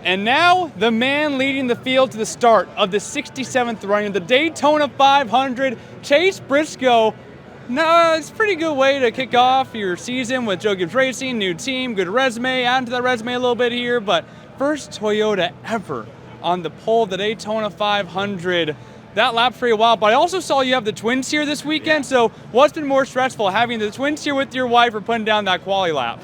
And now, the man leading the field to the start of the 67th running of the Daytona 500, Chase Briscoe. No, it's a pretty good way to kick off your season with Joe Gibbs Racing, new team, good resume, add to that resume a little bit here, but first Toyota ever on the pole of the Daytona 500. That lap for a while, but I also saw you have the twins here this weekend, so what's been more stressful, having the twins here with your wife or putting down that quali lap?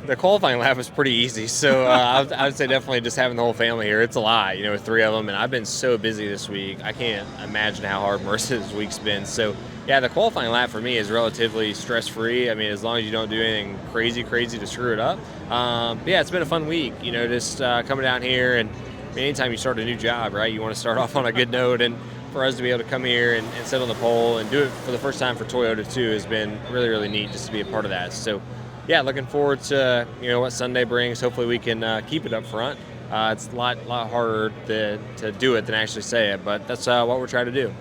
The qualifying lap was pretty easy, so I would say definitely just having the whole family here. It's a lot, with three of them, and I've been so busy this week. I can't imagine how hard Marissa's week's been. So, yeah, the qualifying lap for me is relatively stress-free. I mean, as long as you don't do anything crazy to screw it up. But yeah, it's been a fun week, just coming down here. And I mean, anytime you start a new job, right, you want to start off on a good note. And for us to be able to come here and sit on the pole and do it for the first time for Toyota, too, has been really, really neat just to be a part of that. So, yeah, looking forward to what Sunday brings. Hopefully we can keep it up front. It's a lot harder to do it than actually say it, but that's what we're trying to do.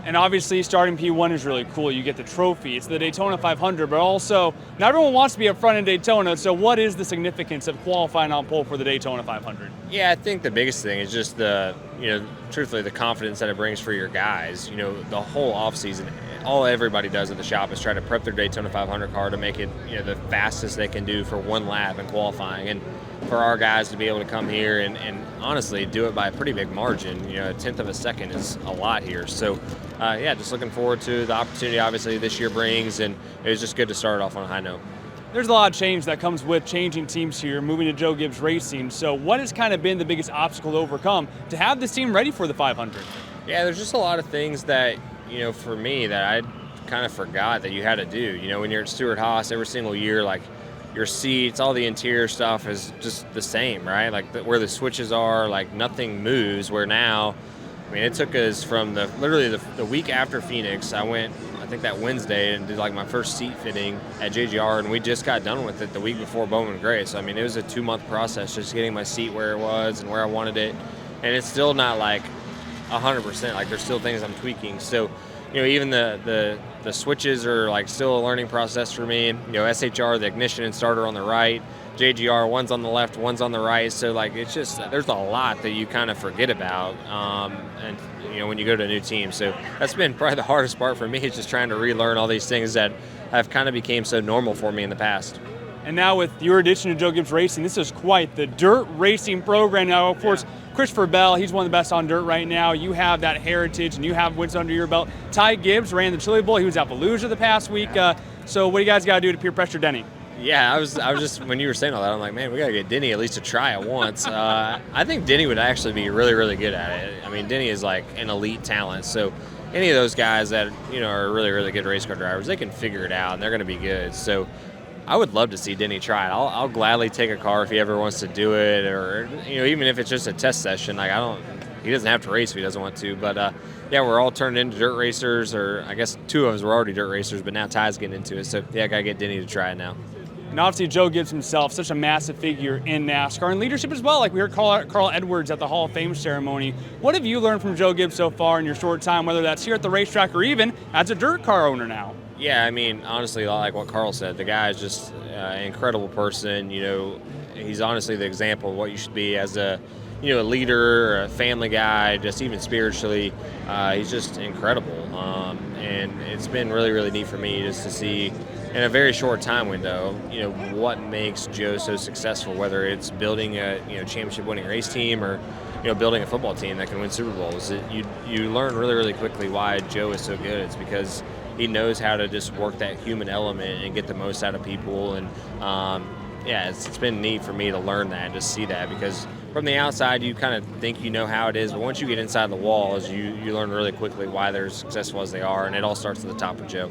And obviously starting P1 is really cool. You get the trophy. It's the Daytona 500, but also not everyone wants to be up front in Daytona, so what is the significance of qualifying on pole for the Daytona 500? Yeah, I think the biggest thing is just truthfully the confidence that it brings for your guys. The whole offseason, all everybody does at the shop is try to prep their Daytona 500 car to make it the fastest they can do for one lap in qualifying. And for our guys to be able to come here and honestly do it by a pretty big margin, a tenth of a second is a lot here. So, just looking forward to the opportunity obviously this year brings, and it was just good to start off on a high note. There's a lot of change that comes with changing teams here, moving to Joe Gibbs Racing. So what has kind of been the biggest obstacle to overcome to have this team ready for the 500? Yeah, there's just a lot of things that, for me that I kind of forgot that you had to do. When you're at Stewart-Haas every single year, like your seats, all the interior stuff is just the same, right? Like where the switches are, like nothing moves, where now, I mean, it took us from literally the week after Phoenix, I went, I think that Wednesday, and did like my first seat fitting at JGR, and we just got done with it the week before Bowman Gray. So, I mean, it was a 2-month process just getting my seat where it was and where I wanted it. And it's still not like 100%, like there's still things I'm tweaking. So, even the switches are like still a learning process for me. SHR, the ignition and starter on the right, JGR, one's on the left, one's on the right. So like it's just, there's a lot that you kind of forget about, and when you go to a new team. So that's been probably the hardest part for me, is just trying to relearn all these things that have kind of became so normal for me in the past. And now with your addition to Joe Gibbs Racing, this is quite the dirt racing program. Now, of course, Christopher Bell, he's one of the best on dirt right now. You have that heritage and you have wins under your belt. Ty Gibbs ran the Chili Bowl. He was at Fallujah the past week. So what do you guys got to do to peer pressure Denny? Yeah, I was just, when you were saying all that, I'm like, man, we got to get Denny at least to try it once. I think Denny would actually be really, really good at it. I mean, Denny is like an elite talent. So any of those guys that, are really, really good race car drivers, they can figure it out and they're going to be good. So I would love to see Denny try it. I'll gladly take a car if he ever wants to do it, or even if it's just a test session. Like he doesn't have to race if he doesn't want to. But yeah, we're all turned into dirt racers, or I guess two of us were already dirt racers, but now Ty's getting into it. So yeah, I gotta get Denny to try it now. And obviously Joe Gibbs himself, such a massive figure in NASCAR and leadership as well. Like we heard Carl Edwards at the Hall of Fame ceremony. What have you learned from Joe Gibbs so far in your short time, whether that's here at the racetrack or even as a dirt car owner now? Yeah, I mean, honestly, like what Carl said, the guy is just an incredible person. He's honestly the example of what you should be as a leader, a family guy, just even spiritually. He's just incredible. And it's been really, really neat for me just to see in a very short time window, what makes Joe so successful, whether it's building a, championship winning race team or, building a football team that can win Super Bowls. You learn really, really quickly why Joe is so good. It's because he knows how to just work that human element and get the most out of people. And it's been neat for me to learn that and just see that, because from the outside you kind of think how it is, but once you get inside the walls, you learn really quickly why they're as successful as they are, and it all starts at the top of Joe.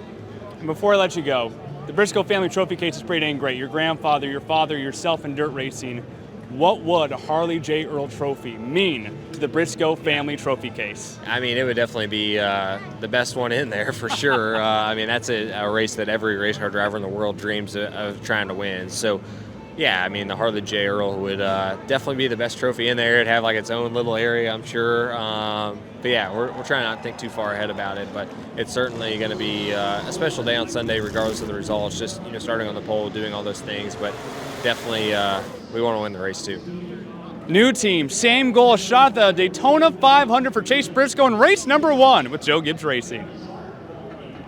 And before I let you go, the Briscoe family trophy case is pretty dang great. Your grandfather, your father, yourself in dirt racing. What would a Harley J. Earl trophy mean to the Briscoe family trophy case? I mean, it would definitely be the best one in there for sure. I mean, that's a race that every race car driver in the world dreams of trying to win. So, yeah, I mean, the Harley J. Earl would definitely be the best trophy in there. It'd have like its own little area, I'm sure. But yeah, we're trying not to think too far ahead about it. But it's certainly going to be a special day on Sunday, regardless of the results. Just starting on the pole, doing all those things. But definitely, we want to win the race too. New team, same goal, shot at the Daytona 500 for Chase Briscoe in race number 1 with Joe Gibbs Racing.